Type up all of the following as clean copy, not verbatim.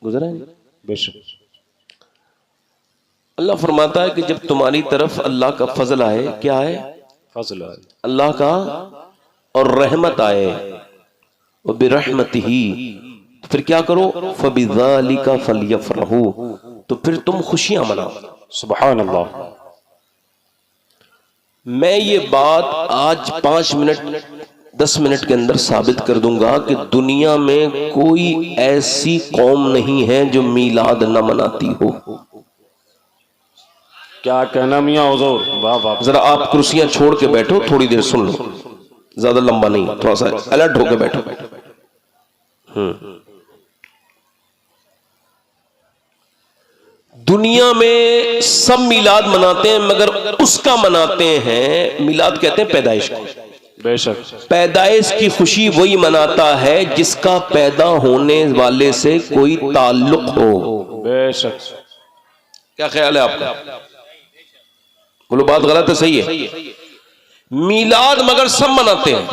गुजरा है बेशक। अल्लाह फरमाता है कि जब तुम्हारी तरफ अल्लाह का फजल आए, क्या आए? फजल आए अल्लाह का, और रहमत आए, वो बिरहमतिही, फिर क्या करो? फबिज़ालिका फलयफ़रहू, तो फिर तुम खुशियां मनाओ। सुभान अल्लाह। मैं ये बात आज 5 मिनट 10 मिनट के अंदर साबित कर दूंगा कि दुनिया में कोई ऐसी कौम नहीं है जो मीलाद न मनाती हो। क्या कहना मियां हुजूर, वाह वाह। जरा आप कुर्सियां छोड़ के बैठो, थोड़ी देर सुन लो, ज्यादा लंबा नहीं, थोड़ा सा अलर्ट होके बैठो। दुनिया में सब मीलाद मनाते हैं, मगर उसका मनाते हैं, मीलाद कहते हैं पैदाइश को। बेशक। पैदाइश की खुशी वही मनाता है जिसका पैदा होने वाले से कोई ताल्लुक हो। बेशक। क्या ख्याल है आपका? बोलो बात गलत है सही है? मीलाद मगर सब मनाते हैं,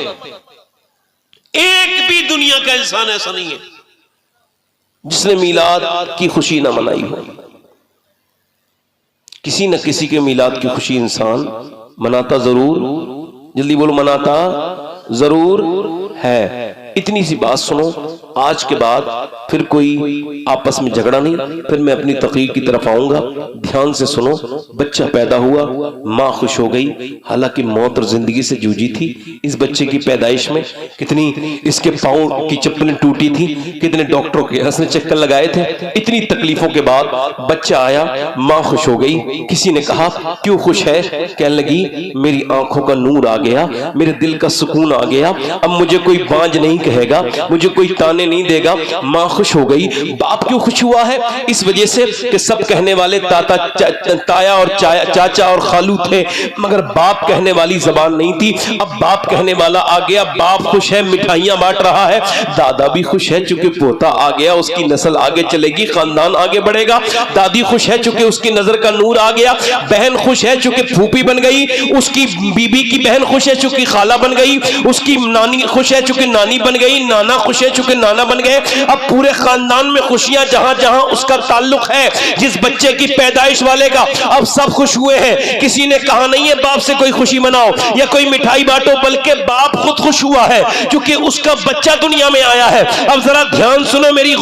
एक भी दुनिया का इंसान ऐसा नहीं है जिसने मीलाद की खुशी ना मनाई हो। किसी न किसी के मीलाद की खुशी इंसान मनाता जरूर, जल्दी बोलो, मनाता जरूर है। इतनी सी बात सुनो, आज के बाद फिर कोई आपस में झगड़ा नहीं, फिर मैं अपनी तकरीर की तरफ आऊंगा। ध्यान से सुनो। बच्चा पैदा हुआ, माँ खुश हो गई, हालांकि मौत और जिंदगी से जूझी थी। इस बच्चे की पैदाइश में कितनी इसके पाँव की चप्पलें टूटी थी, कितने डॉक्टरों के हंसने चक्कर लगाए थे। इतनी तकलीफों के बाद बच्चा आया, माँ खुश हो गई। किसी ने कहा क्यों खुश है? कहने लगी मेरी आंखों का नूर आ गया, मेरे दिल का सुकून आ गया, अब मुझे कोई बांझ नहीं कहेगा, मुझे कोई ताने नहीं देगा। माँ खुश हो गई। बाप क्यों खुश हुआ है? इस वजह से कि सब कहने वाले ताया और चाचा और खालू थे, मगर बाप कहने वाली जबान नहीं थी। अब बाप कहने वाला आ गया, बाप खुश है, मिठाइयां बांट रहा है। दादा भी खुश है चूंकि पोता आ गया, उसकी नस्ल आगे चलेगी, खानदान आगे बढ़ेगा। दादी खुश है चूंकि उसकी नजर का नूर आ गया। बहन खुश है चूंकि फूफी बन गई, उसकी बीबी की बहन खुश है चूंकि खाला बन गई, उसकी नानी खुश है चूंकि नानी बन गई, नाना खुश है चूंकि नाना बन गए। अब पूरे खानदान में खुशियां, जहां जहां उसका ताल्लुक है, जिस बच्चे की पैदाइश वाले का, अब सब खुश हुए हैं। किसी ने कहा नहीं है बाप से कोई खुशी मनाओ या कोई मिठाई बांटो, बल्कि बाप खुद खुश हुआ है क्योंकि उसका बच्चा दुनिया में आया है। अब जरा ध्यान सुनो, मेरी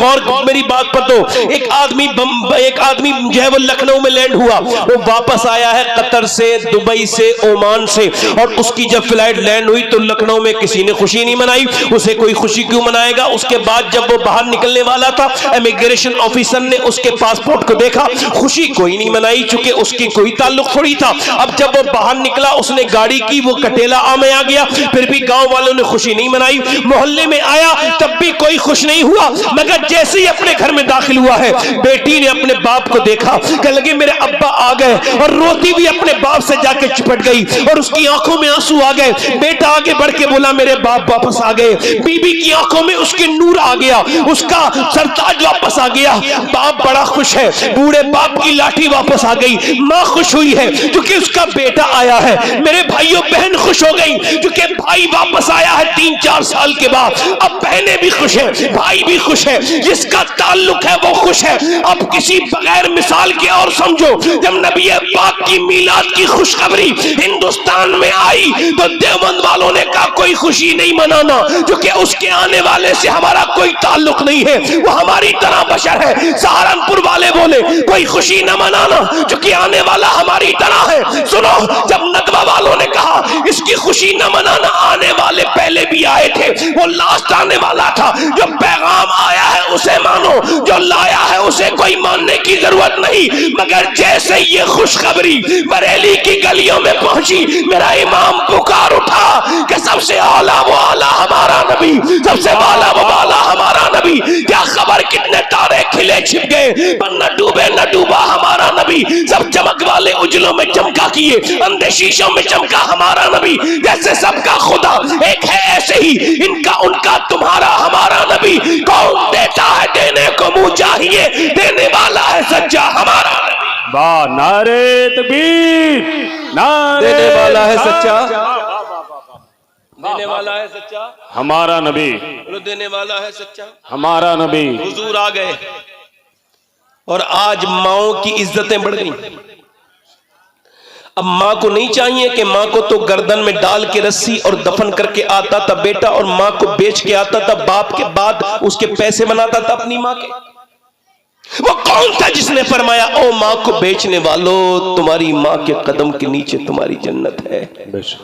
बात पर। तो एक आदमी जो है वो लखनऊ में लैंड हुआ, वो वापस आया है कतर से, दुबई से, ओमान से, और उसकी जब फ्लाइट लैंड हुई तो लखनऊ में किसी ने खुशी नहीं मनाई। उसे कोई खुशी क्यों मनाएगा? उसके बाद जब वो बाहर निकलने वाला था, इमिग्रेशन ऑफिसर ने उसके पासपोर्ट को देखा, खुशी कोई नहीं मनाई चूंकि उसकी कोई ताल्लुक थोड़ी था। अब जब वो बाहर निकला, उसने गाड़ी की, वो कटेला में आ गया, फिर भी गांव वालों ने खुशी नहीं मनाई। मोहल्ले में आया तब भी कोई खुश नहीं हुआ, मगर जैसे ही अपने घर में दाखिल हुआ है, बेटी ने अपने बाप को देखा, कहने लगे मेरे अब्बा आ गए, और रोती भी अपने बाप से जाके चिपट गई और उसकी आंखों में आंसू आ गए। बेटा आगे बढ़ के बोला मेरे बाप वापस आ गए। बीबी की आंखों में उसके नूर आ गया, उसका सरताज वापस आ गया। बाप बड़ा खुश है, बूढ़े बाप की लाठी वापस आ गई। माँ खुश हुई है क्योंकि उसका बेटा आया है। मेरे भाइयों, बहन खुश हो गई क्योंकि भाई वापस आया है 3-4 साल के बाद। अब बहनें भी खुश है, भाई भी खुश है, जिसका ताल्लुक है वो खुश है। अब किसी बगैर मिसाल के और समझो, जब नबी पाक की मीलाद की खुशखबरी हिंदुस्तान में आई तो देवबंद वालों ने कहा कोई खुशी नहीं मनाना क्योंकि उसके आने वाले से हमारा कोई ताल्लुक नहीं है, वो हमारी तरह बशर है। सहारनपुर वाले बोले कोई खुशी न मनाना क्योंकि आने वाला हमारी तरह है। सुनो, जब नदवा वालों ने कहा इसकी खुशी न मनाना, आने वाले पहले भी आए थे, वो लास्ट आने वाला था। जो पैगाम आया है उसे मानो, जो लाया है उसे कोई मानने की जरूरत नहीं। मगर जैसे ये खुशखबरी बरेली की गलियों में पहुंची, मेरा इमाम पुकार उठा कि सबसे आला वो आला हमारा नबी, सबसे वाला वो वाला हमारा नबी। क्या खबर कितने तारे खिले छिप गए, पर न डूबे न डूबा हमारा नबी। सब चमक वाले उजलों में चमका किए, अंधे शीशों में चमका हमारा नबी। जैसे सबका खुदा एक है, ऐसे ही इनका उनका तुम्हारा हमारा नबी। कौन देता है देने को मुंह चाहिए, देने वाला है सच्चा हमारा नबी। वाह, नारे तकबीर, नारे देने वाला है सच्चा, देने वाला है सच्चा हमारा नबी, बोलो देने वाला है सच्चा हमारा नबी। हुजूर आ गए, और आज माओ की इज्जतें बढ़ गई। अब मां को नहीं चाहिए कि मां को तो गर्दन में डाल के रस्सी और दफन करके आता था बेटा, और मां को बेच के आता था बाप के बाद उसके पैसे बनाता था अपनी मां के। वो कौन था जिसने फरमाया ओ मां को बेचने वालों, तुम्हारी मां के कदम के नीचे तुम्हारी जन्नत है। बेशक।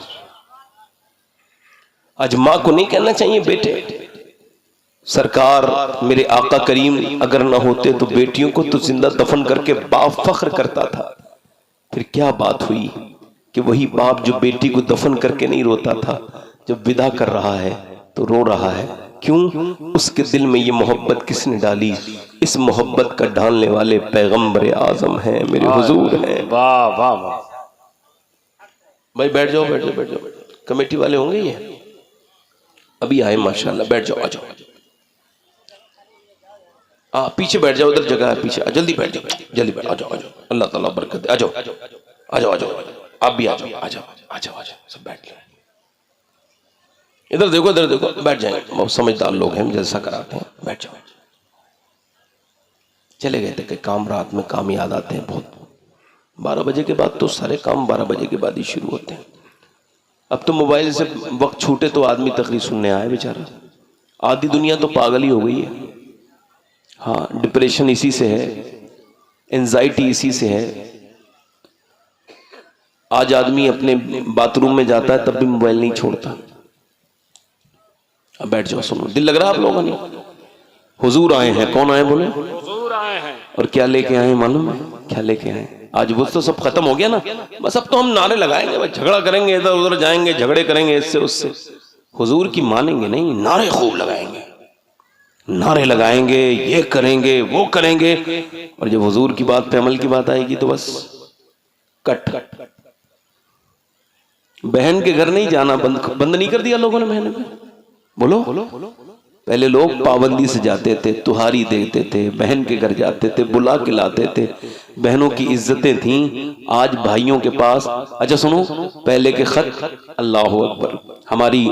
आज मां को नहीं कहना चाहिए बेटे। सरकार मेरे आका करीम अगर ना होते तो बेटियों को तो जिंदा दफन करके बाप फख्र करता था। फिर क्या बात हुई कि वही बाप जो बेटी को दफन करके नहीं रोता था, जब विदा कर रहा है तो रो रहा है। क्यों? उसके दिल में ये मोहब्बत किसने डाली? इस मोहब्बत का डालने वाले पैगंबर आजम हैं, मेरे हुजूर हैं। वाह वाह वाह। भाई बैठ जाओ बैठ जाओ बैठ जाओ। कमेटी वाले होंगे ये अभी आए माशाल्लाह। बैठ जाओ, आ जाओ। पीछे बैठ जाओ, उधर जगह है पीछे। जल्दी बैठ जाओ, जल्दी बैठ, आ जाओ आ जाओ। अल्लाह ताला बरकत दे। आ जाओ आ जाओ आ जाओ आ जाओ। आप भी आ जाओ आ जाओ आ जाओ आ जाओ। सब बैठ लो। इधर देखो इधर देखो, बैठ जाएंगे। बहुत समझदार लोग हैं, जैसा कराते हैं। बैठ जाओ। चले गए थे कि काम, रात में काम याद आते हैं बहुत। 12 बजे के बाद तो सारे काम 12 बजे के बाद ही शुरू होते हैं। अब तो मोबाइल से वक्त छूटे तो आदमी तकरीर सुनने आए बेचारा। आधी दुनिया तो पागल ही हो गई है। हाँ, डिप्रेशन इसी से है, एंजाइटी इसी से है। आज आदमी अपने बाथरूम में जाता है तब भी मोबाइल नहीं छोड़ता। अब बैठ जाओ, सुनो। दिल लग रहा है आप लोगों ने? हुजूर आए हैं। कौन आए बोले? हुजूर आए हैं। और क्या लेके आए मालूम है? क्या लेके आए? आज वो तो सब खत्म हो गया ना। बस अब तो हम नारे लगाएंगे, बस झगड़ा करेंगे, इधर उधर जाएंगे, झगड़े करेंगे इससे उससे। हुजूर की मानेंगे नहीं, नारे खूब लगाएंगे, नारे लगाएंगे, ये करेंगे वो करेंगे। और जब हुजूर की बात पे अमल की बात आएगी तो बस कट। बहन के घर नहीं जाना बंद नहीं कर दिया लोगों ने। बहन में बोलो, पहले लोग पाबंदी से जाते थे, तुहारी देते थे, बहन के घर जाते थे, बुला के लाते थे, बहनों की इज्जतें थीं। आज भाइयों के पास, अच्छा सुनो, पहले के खत, अल्लाह अकबर, हमारी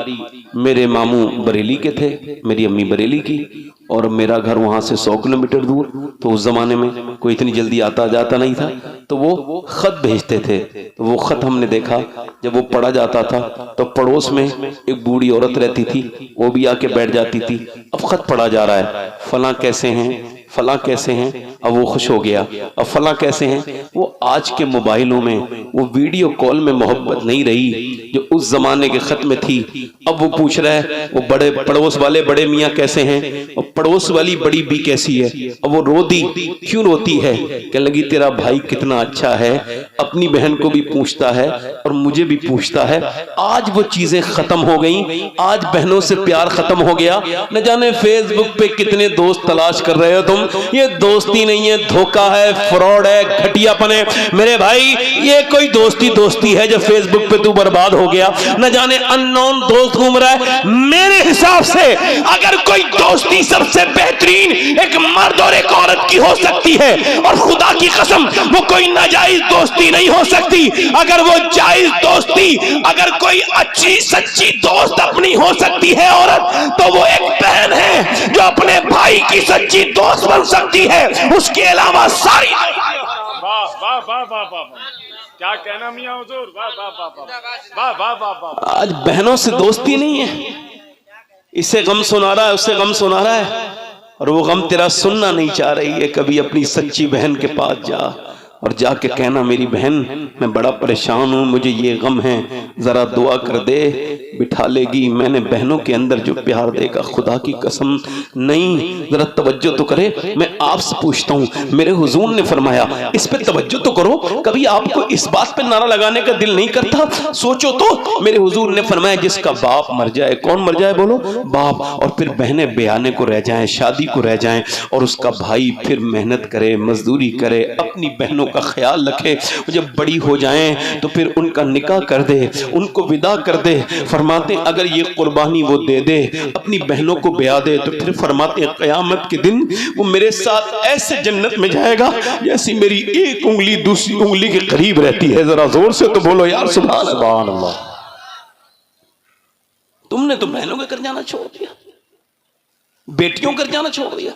मेरे मामू बरेली के थे, मेरी अम्मी बरेली की, और मेरा घर वहां से 100 किलोमीटर दूर। तो उस जमाने में कोई इतनी जल्दी आता जाता नहीं था, तो वो खत भेजते थे। तो वो खत हमने देखा, जब वो पढ़ा जाता था तो पड़ोस में एक बूढ़ी औरत रहती थी, वो भी आके बैठ जाती थी। अब खत पढ़ा जा रहा है, फलां कैसे हैं, फलां कैसे हैं। अब वो खुश हो गया। अब फलां कैसे हैं, वो आज के मोबाइलों में वो वीडियो कॉल में मोहब्बत नहीं रही जो उस जमाने के खत में थी। अब वो पूछ रहा है वो बड़े पड़ोस वाले बड़े मियाँ कैसे हैं, और पड़ोस वाली बड़ी बी कैसी है। अब वो रो दी। क्यों रोती है? कहने लगी तेरा भाई कितना अच्छा है, अपनी बहन को भी पूछता है और मुझे भी पूछता है। आज वो चीजें खत्म हो गई। आज बहनों से प्यार खत्म हो गया। न जाने फेसबुक पे कितने दोस्त तलाश कर रहे हो तुम। ये दोस्ती नहीं है, धोखा है, फ्रॉड है, घटियापन है। मेरे भाई ये कोई दोस्ती है जो फेसबुक पे तू बर्बाद हो गया। न जाने अननोन दोस्त घूम रहा है। मेरे हिसाब से अगर कोई दोस्ती सबसे बेहतरीन एक मर्द और एक औरत की हो सकती है, और खुदा की कसम वो कोई नाजायज दोस्ती नहीं हो सकती। अगर वो जायज दोस्ती, अगर कोई अच्छी सच्ची दोस्त अपनी हो सकती है औरत, तो वो एक बहन है जो अपने भाई की सच्ची दोस्त बन सकती है। उसके अलावा सारी वाह वाह वाह वाह वाह। क्या कहना मियां हुजूर। वाह वाह वाह वाह वाह वाह। आज बहनों से दोस्ती नहीं है। इससे गम सुना रहा है, उससे गम सुना रहा है, और वो गम तेरा सुनना नहीं चाह रही है। कभी अपनी सच्ची बहन के पास जा और जाके कहना मेरी बहन मैं बड़ा परेशान हूँ, मुझे ये गम है, जरा दुआ कर दे। बिठा लेगी। मैंने बहनों के अंदर जो प्यार देखा, खुदा की कसम नहीं, जरा तवज्जो तो करे। मैं आपसे पूछता हूँ, मेरे हुजूर ने फरमाया इस पे तवज्जो तो करो। कभी आपको इस बात पे नारा लगाने का दिल नहीं करता? सोचो तो, मेरे हुजूर ने फरमाया जिसका बाप मर जाए, कौन मर जाए बोलो? बाप। और फिर बहनें ब्याने को रह जाएं, शादी को रह जाएं, और उसका भाई फिर मेहनत करे, मजदूरी करे, अपनी बहनों का ख्याल रखे। जब बड़ी हो जाएं तो फिर उनका निकाह कर दे, उनको विदा कर दे। फरमाते अगर ये कुर्बानी वो दे दे, अपनी बहनों को ब्याह दे, तो फिर फरमाते क़यामत के दिन वो मेरे साथ ऐसे जन्नत में जाएगा जैसी मेरी एक उंगली दूसरी उंगली के करीब रहती है। जरा जोर से तो बोलो यार सुभान अल्लाह। तुमने तो बहनों के घर जाना छोड़ दिया, बेटियों कर जाना छोड़ दिया।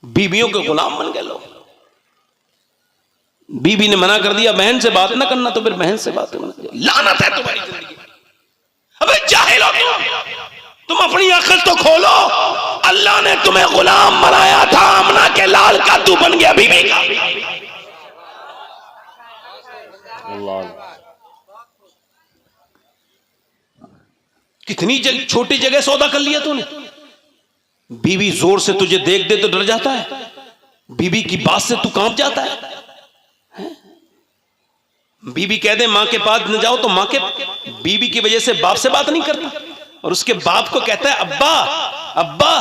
बीवियों के गुलाम बन गए लोग। बीवी ने मना कर दिया बहन से बात ना करना, तो फिर बहन से बात करना। लानत है तुम्हारी जिंदगी। अबे जाहिल हो तुम अपनी अकल तो खोलो। अल्लाह ने तुम्हें गुलाम बनाया था, आमना के लाल का तू बन गया बीवी का। कितनी छोटी जगह सौदा कर लिया तूने। बीवी जोर से तुझे देख दे तो डर जाता है, बीवी की बात से तू कांप जाता है। बीवी कह दे मां के पास न जाओ तो मां के बीवी की वजह से बाप से बात नहीं करता, और उसके बाप को कहता है अब्बा अब्बा।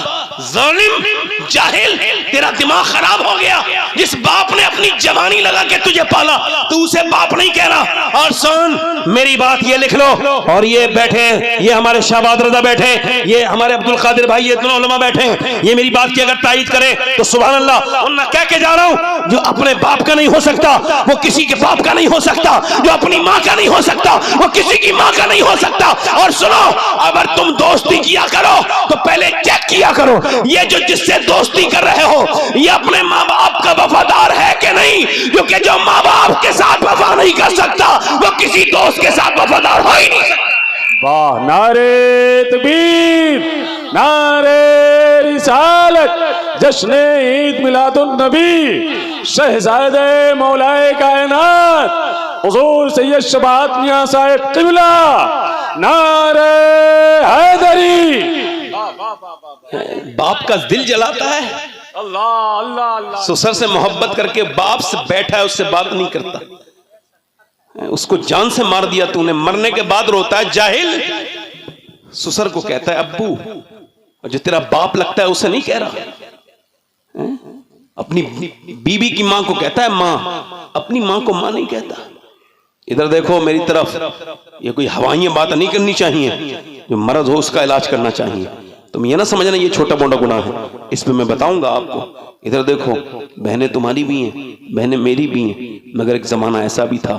जालिम जाहिल, तेरा दिमाग खराब हो गया। जिस बाप ने अपनी जवानी लगा के तुझे पाला तू उसे बाप नहीं कह रहा। और सुन मेरी बात ये लिख लो, और ये बैठे ये हमारे शाहबाद रजा बैठे, ये हमारे अब्दुल कादिर भाई, ये दोनों उलमा बैठे, ये मेरी बात की अगर तायीद करे तो सुभान अल्लाह। और मैं कह के जा रहा हूं जो अपने बाप का नहीं हो सकता वो किसी के बाप का नहीं हो सकता, जो अपनी मां का नहीं हो सकता वो किसी की मां का नहीं हो सकता। और सुनो, अगर तुम दोस्ती किया करो तो पहले चेक किया करो ये जो जिससे दोस्ती कर रहे हो ये अपने माँ बाप का वफादार है कि नहीं, क्योंकि जो माँ बाप के साथ वफा नहीं कर सकता वो किसी दोस्त के साथ वफादार हो ही नहीं सकता। वाह, नारे तकबीर, नारे रिसालत, जश्न ईद मिलादुन नबी, शहजादे मौलाए कायनात हुजूर सैयद शबात मियां साहिब क़िबला, नारे हैदरी। बाप का दिल जलाता है, अल्लाह अल्लाह अल्लाह। ससुर से मोहब्बत करके बाप से बैठा है, उससे बात नहीं करता, उसको जान से मार दिया तूने, मरने के बाद रोता है जाहिल। ससुर को कहता है अब्बू, और जो तेरा बाप लगता है उसे नहीं कह रहा। अपनी बीबी की मां को कहता है मां, अपनी मां को मां नहीं कहता। इधर देखो मेरी तरफ, ये कोई हवाई बात नहीं करनी चाहिए, जो मर्द हो उसका इलाज करना चाहिए। तुम ये ना समझना ये छोटा मोटा गुनाह है, इस पे मैं बताऊंगा आपको। इधर देखो, बहनें तुम्हारी भी हैं, बहनें मेरी भी हैं, मगर एक जमाना ऐसा भी था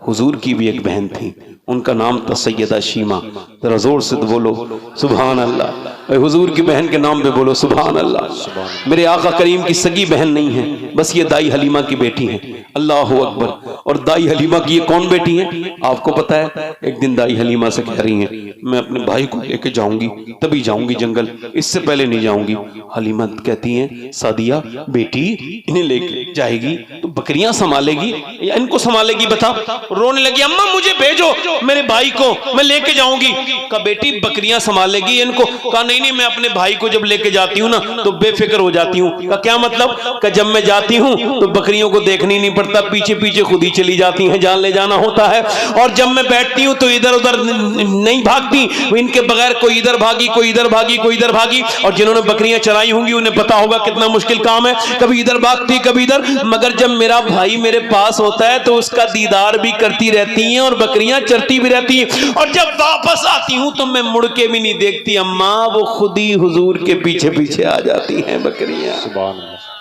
हुजूर की भी एक बहन थी, उनका नाम था सैयदा शीमा। जरा जोर से तो बोलो सुभान अल्लाह। हुजूर की बहन के नाम पे बोलो सुभान अल्लाह। मेरे आका करीम की सगी बहन नहीं है, बस ये दाई हलीमा की बेटी है। अल्लाह अकबर। और दाई हलीमा की ये कौन बेटी है आपको पता है? एक दिन दाई हलीमा से कह रही है मैं अपने भाई को लेके जाऊंगी, तभी जाऊंगी जंगल, इससे पहले नहीं जाऊंगी। हलीमा कहती है सादिया बेटी, इन्हें लेके जाएगी तो बकरियां संभालेगी या इनको संभालेगी बता? रोने लगी, अम्मा मुझे भेजो मेरे भाई को, मैं लेके जाऊंगी। कहा बेटी बकरियां संभालेगी इनको? कहा नहीं नहीं, मैं अपने भाई को जब लेके जाती हूँ ना तो बेफिक्र हो जाती हूँ। कहा क्या मतलब? कहा जब मैं जाती हूँ तो बकरियों को देखनी नहीं पड़ता, पीछे पीछे खुद ही चली जाती हैं, जान ले जाना होता है। और जब मैं बैठती हूँ तो इधर उधर नहीं भागती, इनके बगैर कोई इधर भागी, कोई इधर भागी, कोई इधर भागी। और जिन्होंने बकरियां चराई होंगी उन्हें पता होगा कितना मुश्किल काम है, कभी इधर भागती कभी इधर। मगर जब मेरा भाई मेरे पास होता है तो उसका दीदार भी करती रहती हैं और बकरियां चरती भी रहती हैं। और जब वापस आती हूं तो मैं मुड़ के भी नहीं देखती अम्मा, वो खुद ही हुजूर के पीछे पीछे आ जाती हैं बकरियां। सुभान अल्लाह।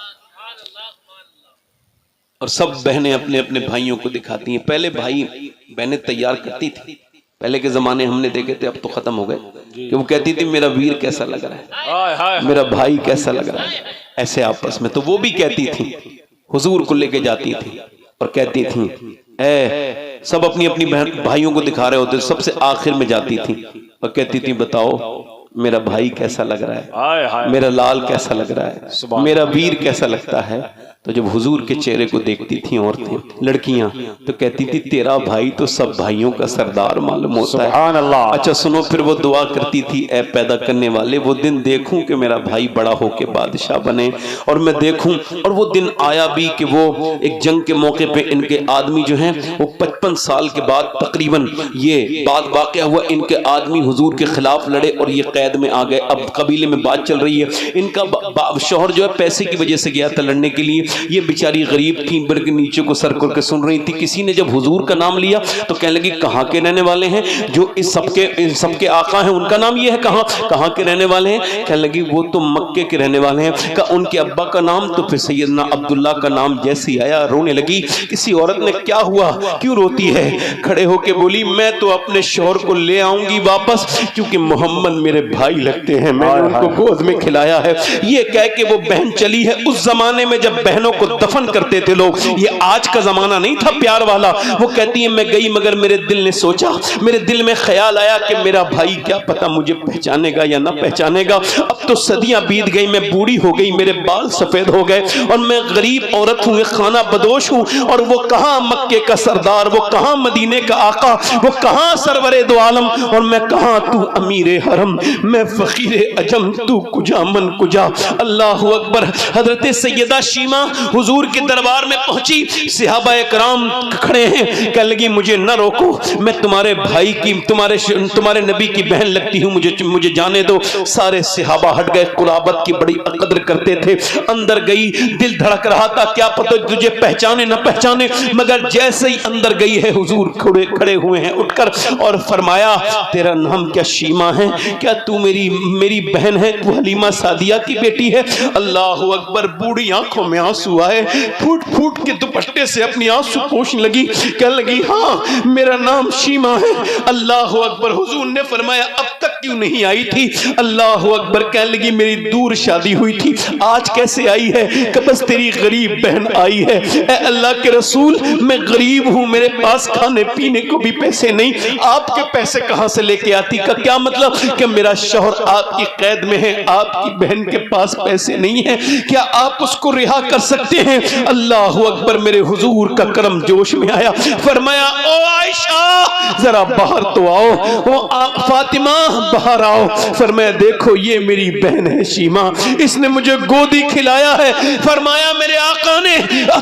और सब बहनें अपने अपने भाइयों को दिखाती हैं। पहले भाई बहनें तैयार करती थी, पहले के जमाने हमने देखे थे, अब तो खत्म हो गए, कि वो कहती थी मेरा वीर कैसा लग रहा है, मेरा भाई कैसा लग रहा है, ऐसे आपस में। तो वो भी कहती थी, हुजूर को लेके जाती थी और कहती थी ए, सब अपनी अपनी बहन भाइयों को दिखा रहे होते, सबसे आखिर में जाती थी और कहती थी बताओ मेरा भाई कैसा लग रहा है, मेरा लाल कैसा लग रहा है, मेरा वीर कैसा लगता है। तो जब हुजूर के चेहरे को देखती थी औरतें लड़कियां तो कहती थी तेरा भाई तो सब भाइयों का सरदार मालूम होता है। अल्लाह। अच्छा सुनो, फिर वो दुआ करती थी ए पैदा करने वाले, वो दिन देखूं कि मेरा भाई बड़ा होके बादशाह बने, और मैं देखूं। और वो दिन आया भी कि वो एक जंग के मौके पे इनके आदमी जो हैं वो 55 साल के बाद तकरीबन ये बात वाक़या हुआ, इनके आदमी हुजूर के खिलाफ लड़े और ये कैद में आ गए। अब कबीले में बात चल रही है, इनका शौहर जो है पैसे की वजह से गया था लड़ने के लिए, ये बेचारी गरीब थी, बल्कि नीचे को सर करके सुन रही थी। किसी ने जब हुजूर का नाम लिया तो कहने लगी कहाँ के रहने वाले हैं, जो इन सबके आका हैं उनका नाम ये है, कहाँ के रहने वाले हैं? कहने लगी वो तो मक्के के रहने वाले हैं। कहा उनके अब्बा का नाम? तो फिर सैयदना अब्दुल्ला का नाम जैसे ही आया रोने लगी। किसी औरत ने क्या हुआ, क्यों रोती है? खड़े होके बोली मैं तो अपने शौहर को ले आऊंगी वापस, क्योंकि मोहम्मद मेरे भाई लगते हैं, मैंने उनको गोद में खिलाया है। ये कह के वो बहन चली है। उस जमाने में जब बहनों को दफन करते थे लोग, ये आज का जमाना नहीं था प्यार वाला। वो कहती है मैं गई मगर मेरे दिल ने सोचा, मेरे दिल में ख्याल आया कि मेरा भाई क्या पता मुझे पहचानेगा या ना पहचानेगा। अब तो सदियां बीत गई, मैं बूढ़ी हो गई, मेरे बाल सफेद हो गए और मैं गरीब औरत हूँ, खाना बदोश हूँ। और वो कहाँ मक्के का सरदार, वो कहाँ मदीने का आका, वो कहाँ सरवरे दो आलम, और मैं कहाँ तू अमीरे हरम, मैं फकीरे अजम तू कुजा मन कुजा। अल्लाह अकबर। हजरत सैयदा शीमा हुजूर के दरबार में पहुंची, सहाबा इकराम खड़े हैं, कह लगी मुझे न रोको, मैं तुम्हारे भाई की, तुम्हारे नबी की बहन लगती हूँ, मुझे जाने दो। सारे सहाबा हट गए, कुराबत की बड़ी कदर करते थे। अंदर गई, दिल धड़क रहा था, क्या पता तुझे पहचाने न पहचाने, मगर जैसे ही अंदर गई है हुजूर खड़े हुए हैं उठकर और फरमाया तेरा नाम क्या शीमा है, क्या तू मेरी बहन है, तू हलीमा सादिया की बेटी है। अल्लाह अकबर। बूढ़ी आंखों में आंसू आए, फूट फूट के दुपट्टे से अपनी आंसू पोंछने लगी, कह लगी हाँ मेरा नाम शीमा है। अल्लाह अकबर। हुजूर ने फरमाया अब तक क्यों नहीं आई थी? अल्लाह अकबर। कह लगी मेरी दूर शादी हुई थी, आज कैसे आई है? कि बस तेरी गरीब बहन आई है। ए अल्लाह के रसूल, मैं गरीब हूं, मेरे पास खाने पीने को भी पैसे नहीं, आपके पैसे कहां से लेके आती? का क्या मतलब कि मेरा शौहर आपकी कैद में है, आपकी बहन के पास पैसे नहीं है, क्या आप उसको रिहा कर सकते हैं? अल्लाह अकबर। मेरे हुजूर का करम जोश में आया, फरमाया ओ आयशा जरा बाहर तो आओ, ओ फातिमा बाहर आओ। फरमाया देखो ये मेरी बहन है शीमा, इसने मुझे गोदी खिलाया है। फरमाया मेरे आका ने,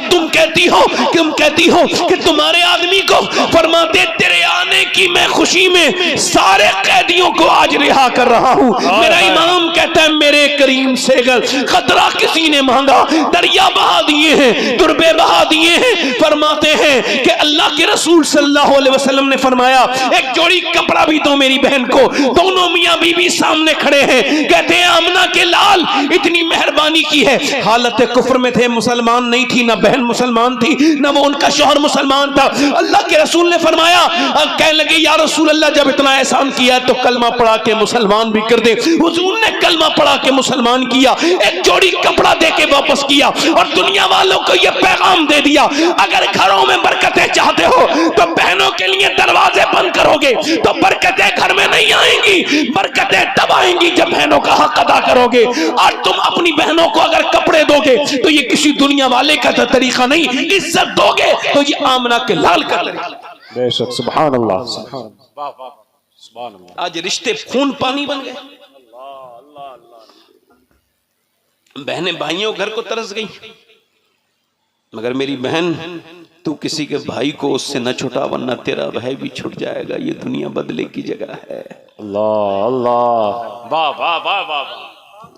तुम कहती हो कि तुम्हारे आदमी को, फरमाते तेरे आने की मैं खुशी में सारे कैदियों को आज रिहा कर रहा हूं। मेरा इमाम कहता है मेरे करीम से खतरा किसी ने मांगा, दरिया बहा दिए हैं, तुरबे बहा दिए हैं। फरमाते हैं कि अल्लाह के रसूल सल्लल्लाहु अलैहि वसल्लम ने फरमाया एक जोड़ी कपड़ा भी दो मेरी बहन को। दोनों मियां बीवी सामने खड़े हैं, कहते हैं आमना के लाल इतनी मेहरबानी की है। हालत कुफ्र में थे, मुसलमान नहीं थी, ना बहन मुसलमान थी, ना वो उनका शौहर मुसलमान था। अल्लाह के रसूल ने फरमाया, कहने लगे या रसूल अल्लाह जब इतना एहसान किया तो कलमा पढ़ा के मुसलमान भी कर दे। हुजूर ने कलमा पढ़ा के मुसलमान किया, एक जोड़ी कपड़ा दे के वापस किया और दुनिया वालों को यह पैगाम दे दिया अगर घरों में बरकतें चाहते हो तो बहनों के लिए दरवाजे बंद करोगे तो बरकतें घर में नहीं आएंगी, बरकतें तब आएंगी जब बहनों का हक अदा करोगे। और तुम अपनी बहनों को अगर कपड़े दोगे तो ये किसी दुनिया वाले का तरीका नहीं, इज्जत दोगे तो ये आमना के लाल का तरीका। बेशक सुभान अल्लाह, सुभान वाह वाह सुभान अल्लाह। आज रिश्ते खून पानी बन गए, बहनें भाइयों घर को तरस गई। मगर मेरी बहन तू किसी के भाई को उससे न छुटा, वरना तेरा भाई भी छुट जाएगा। ये दुनिया बदले की जगह है। अल्लाह अल्लाह, वाह वाह वाह वाह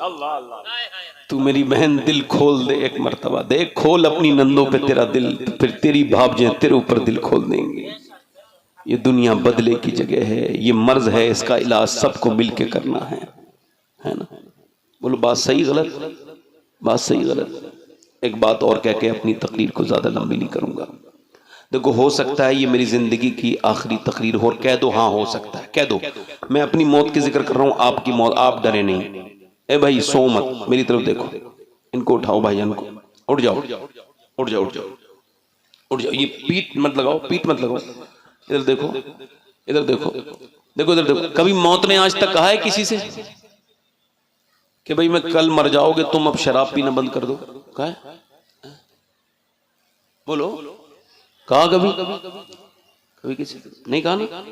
अल्लाह अल्लाह। तू मेरी बहन दिल खोल दे, एक मर्तबा दे खोल अपनी नंदों पे तेरा दिल, फिर तेरी भावजें तेरे ऊपर दिल खोल देंगे। ये दुनिया बदले की जगह है, ये मर्ज है, इसका इलाज सबको मिलके करना है ना? बोलो बात सही गलत? बात सही गलत? एक बात और कह के अपनी तकरीर को ज्यादा लंबी नहीं करूंगा। देखो हो सकता है ये मेरी जिंदगी की आखिरी तकरीर हो, कह दो हाँ हो सकता है, कह दो। मैं अपनी मौत की जिक्र कर रहा हूं, आपकी मौत, आप डरे नहीं। ए भाई सो मत, मेरी तरफ देखो, इनको उठाओ भाईजान को, उठ जाओ उठ जाओ उठ जाओ उठ जाओ उठ जाओ। ये पीठ मत लगाओ, पीठ मत लगाओ, इधर देखो इधर देखो, देखो इधर देखो। कभी मौत ने आज तक कहा है किसी से कि भाई मैं कल मर जाओगे तुम अब शराब पीना बंद कर दो? कहा है? बोलो, कहा कभी? कभी किसी नहीं कहा ना?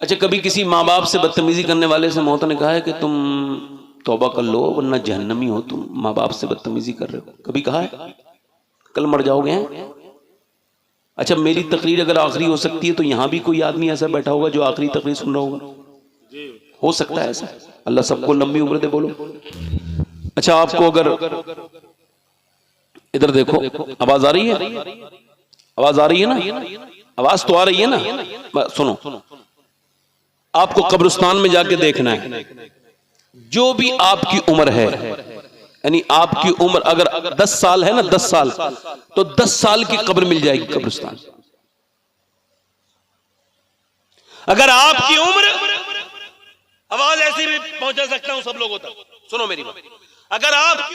अच्छा कभी किसी माँ बाप से बदतमीजी करने वाले से मौत ने कहा है कि तुम तौबा कर लो वरना जहन्नमी हो, तुम माँ बाप से बदतमीजी कर रहे हो? कभी कहा है कल मर जाओगे? अच्छा मेरी तकरीर अगर आखिरी हो सकती है तो यहां भी कोई आदमी ऐसा बैठा होगा जो आखिरी तकरीर सुन रहा होगा? हो सकता है ऐसा? अल्लाह सबको लंबी उम्र दे। बोलो। अच्छा आपको अगर इधर देखो, आवाज आ रही है? आवाज आ रही है ना? आवाज तो आ रही है ना? सुनो, आपको कब्रिस्तान में जाके देखना है, जो भी आपकी उम्र है, यानी आपकी उम्र अगर 10 साल है ना, 10 साल, तो 10 साल की कब्र मिल जाएगी कब्रिस्तान। अगर आपकी उम्र आवाज ऐसी भी पहुंचा सकता हूं सब लोगों तक। सुनो मेरी बात, अगर आप